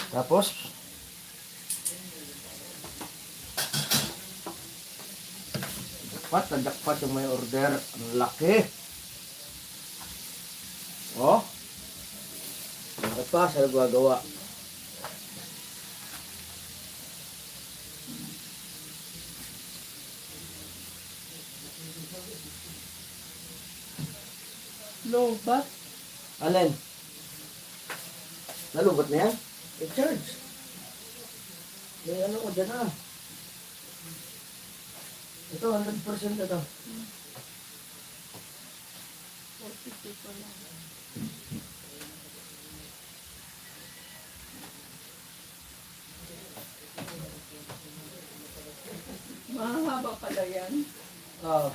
Tapos, jackpot yung may order. Ang laki. Oh. Bakit pa sa gagawa? Lobat? Alin? Nalubat na yan? I-charge. May ano ko dyan ah. Ito, 100% ito. 40 pa lang. Mahaba pala yan. Ah.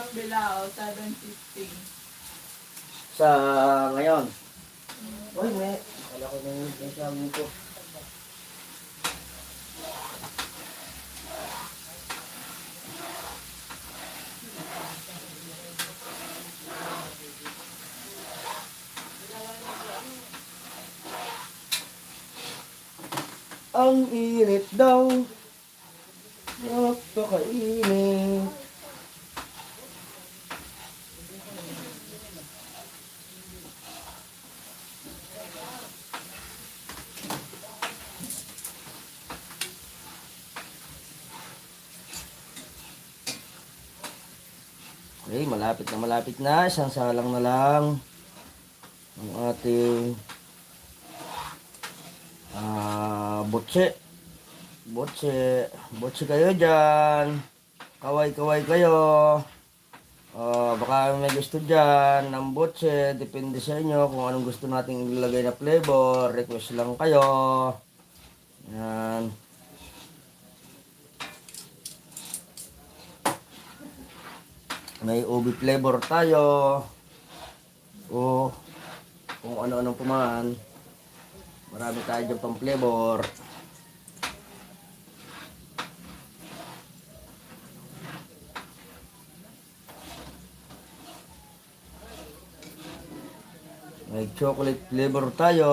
Bilao, 750. Sa ngayon. Uy, may. Akala ko na yung sabi ko. Ang init daw. Napakainit. Okay, malapit na. Isang salang na lang ang ating butse. Butse kayo dyan. Kaway kayo. Baka may gusto dyan ng butse. Depende sa inyo kung anong gusto nating ilagay na flavor. Request lang kayo. Yan. May ubi flavor tayo. O kung ano-anong pumaan. Marami tayo dyan pang flavor. May chocolate flavor tayo.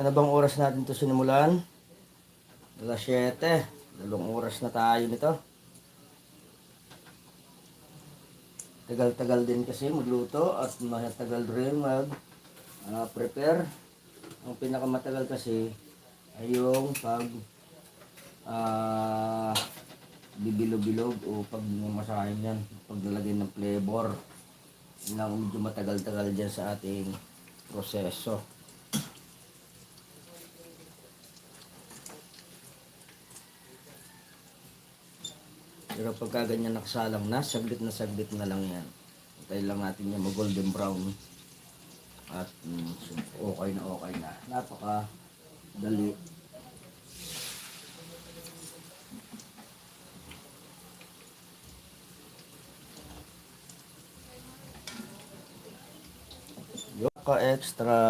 Ano bang oras natin to sinimulan? Alas 7. 2 oras na tayo nito. Tagal-tagal din kasi magluto at matagal rin prepare. Ang pinakamatagal kasi ay yung pag bibilog-bilog o pag masahin yan, paglalagay ng flavor. Yun ang medyo matagal-tagal dyan sa ating proseso. Pero pagka ganyan nakasalang na, saglit na lang yan. Hintay lang natin yan mag-golden brown. At okay na. Napaka dali. Yoka extra.